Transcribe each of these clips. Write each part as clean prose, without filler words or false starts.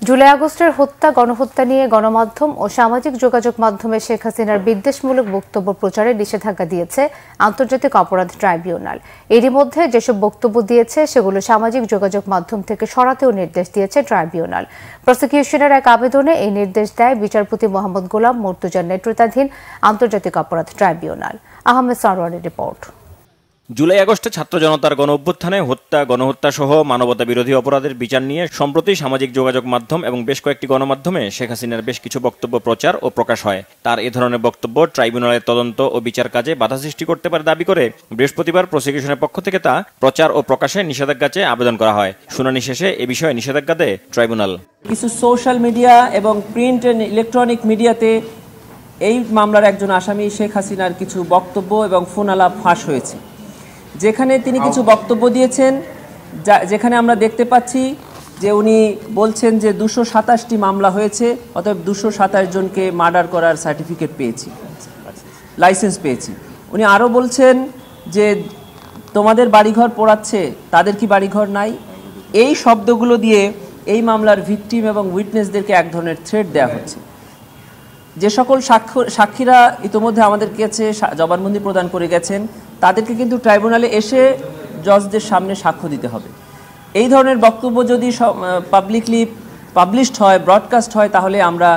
জুলাই আগস্টের হত্যা গণহত্যা নিয়ে গণমাধ্যম ও সামাজিক যোগাযোগ মাধ্যমে শেখ হাসিনার বিদ্বেষমূলক বক্তব্য প্রচারে নিষেধাজ্ঞা দিয়েছে আন্তর্জাতিক অপরাধ ট্রাইব্যুনাল। এরই মধ্যে যেসব বক্তব্য দিয়েছে সেগুলো সামাজিক যোগাযোগ মাধ্যম থেকে সরাতেও নির্দেশ দিয়েছে ট্রাইব্যুনাল। প্রসিকিউশনের এক আবেদনে এই নির্দেশ দেয় বিচারপতি মোহাম্মদ গোলাম মর্তুজার নেতৃত্বাধীন আন্তর্জাতিক অপরাধ ট্রাইব্যুনাল। আহমেদ সারওয়ারের রিপোর্ট। জুলাই আগস্টে ছাত্র জনতার গণ অভ্যুত্থানে হত্যা গণহত্যা সহ মানবতা বিরোধী অপরাধের বিচার নিয়ে সম্প্রতি সামাজিক যোগাযোগ মাধ্যম এবং বেশ কয়েকটি গণমাধ্যমে শেখ হাসিনার বেশ কিছু বক্তব্য প্রচার ও প্রকাশ হয়। তার এ ধরনের বক্তব্য ট্রাইব্যুনালের তদন্ত ও বিচার কাজে বাধা সৃষ্টি করতে পারে দাবি করে বৃহস্পতিবার প্রসিকিউশনের পক্ষ থেকে তা প্রচার ও প্রকাশে নিষেধাজ্ঞা চেয়ে আবেদন করা হয়। শুনানি শেষে এ বিষয়ে নিষেধাজ্ঞা দেয় ট্রাইব্যুনাল। কিছু সোশ্যাল মিডিয়া এবং প্রিন্ট এন্ড ইলেকট্রনিক মিডিয়াতে এই মামলার একজন আসামি শেখ হাসিনার কিছু বক্তব্য এবং ফোন আলাপ ফাঁস হয়েছে, যেখানে তিনি কিছু বক্তব্য দিয়েছেন, যেখানে আমরা দেখতে পাচ্ছি যে উনি বলছেন যে 227টি মামলা হয়েছে, অতএব 227 জনকে মার্ডার করার সার্টিফিকেট পেয়েছি, লাইসেন্স পেয়েছি। উনি আরও বলছেন যে তোমাদের বাড়িঘর পোড়াচ্ছে, তাদের কি বাড়িঘর নাই? এই শব্দগুলো দিয়ে এই মামলার ভিকটিম এবং উইটনেসদেরকে এক ধরনের থ্রেট দেওয়া হচ্ছে। যে সকল সাক্ষীরা ইতোমধ্যে আমাদের কাছে জবানবন্দি প্রদান করে গেছেন, তাদেরকে কিন্তু ট্রাইব্যুনালে এসে জজদের সামনে সাক্ষ্য দিতে হবে। এই ধরনের বক্তব্য যদি পাবলিকলি পাবলিশড হয়, ব্রডকাস্ট হয়, তাহলে আমরা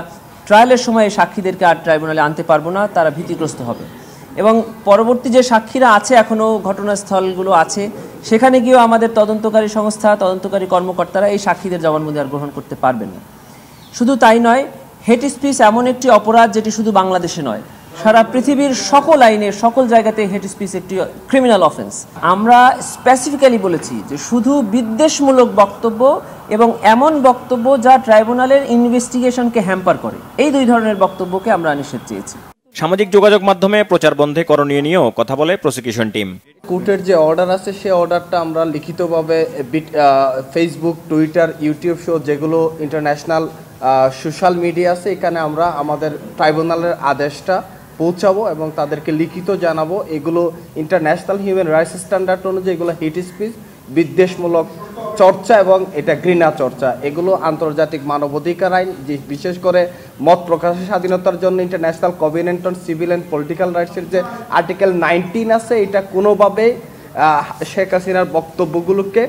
ট্রায়ালের সময় সাক্ষীদেরকে আর ট্রাইব্যুনালে আনতে পারবো না, তারা ভীতিগ্রস্ত হবে। এবং পরবর্তী যে সাক্ষীরা আছে, এখনও ঘটনাস্থলগুলো আছে, সেখানে গিয়েও আমাদের তদন্তকারী সংস্থা, তদন্তকারী কর্মকর্তারা এই সাক্ষীদের জবানবন্দি আর গ্রহণ করতে পারবেন না। শুধু তাই নয়, হেট স্পিচ এমন একটি অপরাধ যেটি শুধু বাংলাদেশে নয়, সারা পৃথিবীর সকল আইনে সকল জায়গাতে হেট স্পিচ একটি ক্রিমিনাল অফেন্স। আমরা স্পেসিফিক্যালি বলেছি যে শুধু বিদ্বেষমূলক বক্তব্য এবং এমন বক্তব্য যা ট্রাইব্যুনালের ইনভেস্টিগেশনকে হ্যাম্পার করে, এই দুই ধরনের বক্তব্যকে আমরা নিষেধ চেয়েছি। সামাজিক যোগাযোগ মাধ্যমে প্রচার বন্ধে করণীয় নিয়েও কথা বলে প্রসিকিউশন টিম। কোর্টের যে অর্ডার আছে সেই অর্ডারটা আমরা লিখিতভাবে ফেসবুক, টুইটার, ইউটিউব শো, যেগুলো ইন্টারন্যাশনাল সোশ্যাল মিডিয়া আছে, এখানে আমরা আমাদের ট্রাইব্যুনালের আদেশটা পৌঁছাবো এবং তাদেরকে লিখিত জানাবো। এগুলো ইন্টারন্যাশনাল হিউম্যান রাইটস স্ট্যান্ডার্ড অনুযায়ী এগুলো হেট স্পিচ, বিদ্বেষমূলক চর্চা এবং এটা ঘৃণা চর্চা। এগুলো আন্তর্জাতিক মানবাধিকার আইন, যে বিশেষ করে মত প্রকাশের স্বাধীনতার জন্য international covenant on civil and political রাইটসের যে আর্টিকেল 19 আছে, এটা কোনোভাবেই শেখ হাসিনার বক্তব্যগুলোকে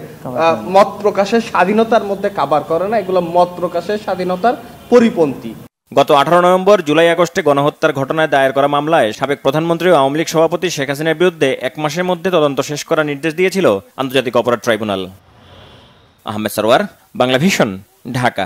মত প্রকাশের স্বাধীনতার মধ্যে কাভার করে না। এগুলো মত প্রকাশের স্বাধীনতার পরিপন্থী। গত 18 নভেম্বর জুলাই আগস্টে গণহত্যার ঘটনায় দায়ের করা মামলায় সাবেক প্রধানমন্ত্রী ও আওয়ামী লীগ সভাপতি শেখ হাসিনার বিরুদ্ধে 1 মাসের মধ্যে তদন্ত শেষ করার নির্দেশ দিয়েছিল আন্তর্জাতিক অপরাধ ট্রাইব্যুনাল। আহমেদ সারওয়ার, বাংলা ভিশন, ঢাকা।